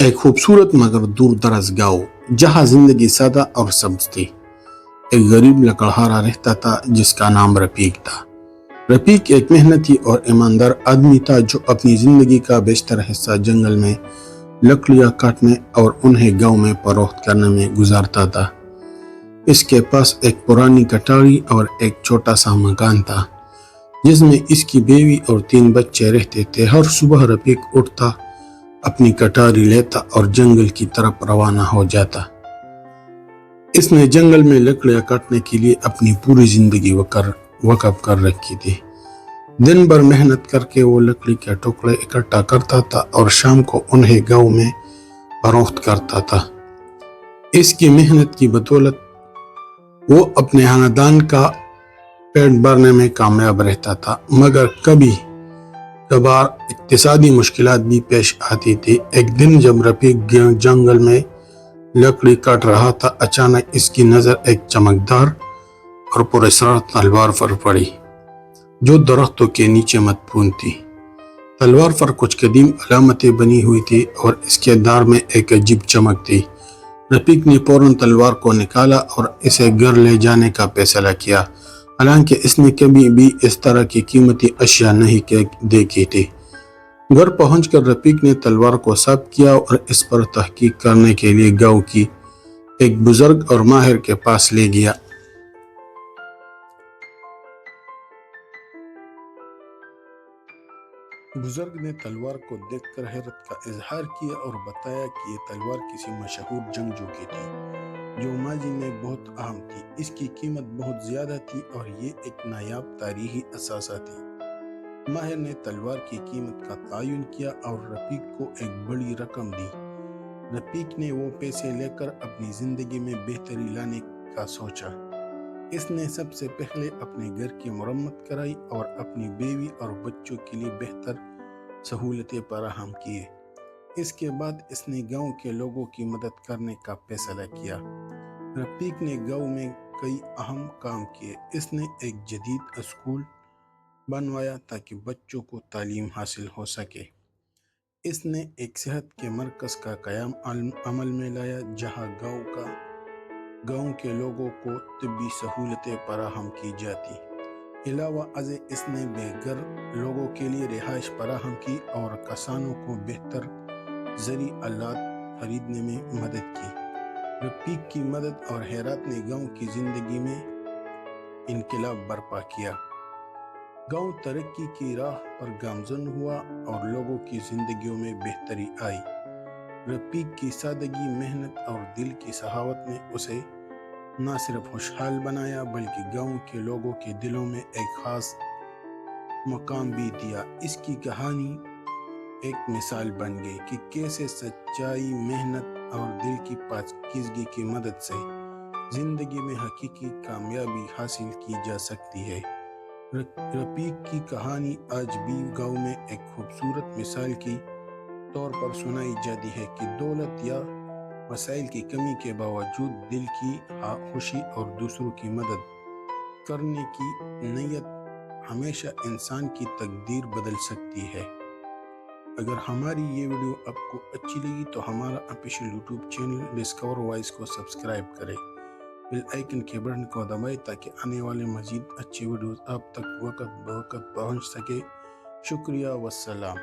ایک خوبصورت مگر دور دراز گاؤں جہاں زندگی سادہ اور سبز تھی۔ ایک غریب لکڑہارا رہتا تھا جس کا نام رفیق تھا۔ رفیق ایک محنتی اور ایماندار آدمی تھا جو اپنی زندگی کا بیشتر حصہ جنگل میں لکڑیاں کاٹنے اور انہیں گاؤں میں فروخت کرنے میں گزارتا تھا۔ اس کے پاس ایک پرانی کٹاری اور ایک چھوٹا سا مکان تھا جس میں اس کی بیوی اور 3 بچے رہتے تھے۔ ہر صبح رفیق اٹھتا، اپنی کٹاری لیتا اور جنگل کی طرف روانہ ہو جاتا۔ اس نے جنگل میں لکڑیاں کاٹنے کے لیے اپنی پوری زندگی وقف کر رکھی تھی۔ دن بھر محنت کر کے وہ لکڑی کے ٹکڑے اکٹھا کرتا تھا اور شام کو انہیں گاؤں میں فروخت کرتا تھا۔ اس کی محنت کی بدولت وہ اپنے خاندان کا پیٹ بھرنے میں کامیاب رہتا تھا، مگر کبھی کبھار اقتصادی مشکلات بھی پیش آتی تھی۔ ایک دن جب رفیق جنگل میں لکڑی کاٹ رہا تھا، اچانک اس کی نظر ایک چمکدار اور پراسرار تلوار پر پڑی جو درختوں کے نیچے مدفون تھی۔ تلوار پر کچھ قدیم علامتیں بنی ہوئی تھی اور اس کے دھار میں ایک عجیب چمک تھی۔ رفیق نے فوراً تلوار کو نکالا اور اسے گھر لے جانے کا فیصلہ کیا، حالانکہ اس نے کبھی بھی اس طرح کی قیمتی اشیاء نہیں دیکھی تھی۔ گھر پہنچ کر رفیق نے تلوار کو صاف کیا اور اس پر تحقیق کرنے کے لیے گاؤں کی ایک بزرگ اور ماہر کے پاس لے گیا۔ بزرگ نے تلوار کو دیکھ کر حیرت کا اظہار کیا اور بتایا کہ یہ تلوار کسی مشہور جنگجو کی تھی جو ماضی میں بہت اہم تھی۔ اس کی قیمت بہت زیادہ تھی اور یہ ایک نایاب تاریخی اثاثہ تھی۔ ماہر نے تلوار کی قیمت کا تعین کیا اور رفیق کو ایک بڑی رقم دی۔ رفیق نے وہ پیسے لے کر اپنی زندگی میں بہتری لانے کا سوچا۔ اس نے سب سے پہلے اپنے گھر کی مرمت کرائی اور اپنی بیوی اور بچوں کے لیے بہتر سہولتیں فراہم کیے۔ اس کے بعد اس نے گاؤں کے لوگوں کی مدد کرنے کا فیصلہ کیا۔ رفیق نے گاؤں میں کئی اہم کام کیے۔ اس نے ایک جدید اسکول بنوایا تاکہ بچوں کو تعلیم حاصل ہو سکے۔ اس نے ایک صحت کے مرکز کا قیام عمل میں لایا جہاں گاؤں کے لوگوں کو طبی سہولتیں فراہم کی جاتی۔ علاوہ ازیں اس نے بے گھر لوگوں کے لیے رہائش فراہم کی اور کسانوں کو بہتر زرعی آلات خریدنے میں مدد کی۔ رفیق کی مدد اور خیرات نے گاؤں کی زندگی میں انقلاب برپا کیا۔ گاؤں ترقی کی راہ پر گامزن ہوا اور لوگوں کی زندگیوں میں بہتری آئی۔ رفیق کی سادگی، محنت اور دل کی سخاوت نے اسے نہ صرف خوشحال بنایا بلکہ گاؤں کے لوگوں کے دلوں میں ایک خاص مقام بھی دیا۔ اس کی کہانی ایک مثال بن گئی کہ کیسے سچائی، محنت اور دل کی پاکیزگی کی مدد سے زندگی میں حقیقی کامیابی حاصل کی جا سکتی ہے۔ رفیق کی کہانی آج بھی گاؤں میں ایک خوبصورت مثال کے طور پر سنائی جاتی ہے کہ دولت یا وسائل کی کمی کے باوجود دل کی خوشی اور دوسروں کی مدد کرنے کی نیت ہمیشہ انسان کی تقدیر بدل سکتی ہے۔ اگر ہماری یہ ویڈیو آپ کو اچھی لگی تو ہمارا official YouTube channel Discover Voice کو سبسکرائب کریں، بیل آئیکن کے بٹن کو دبائیں تاکہ آنے والے مزید اچھے ویڈیوز آپ تک وقت بوقت پہنچ سکے۔ شکریہ، والسلام۔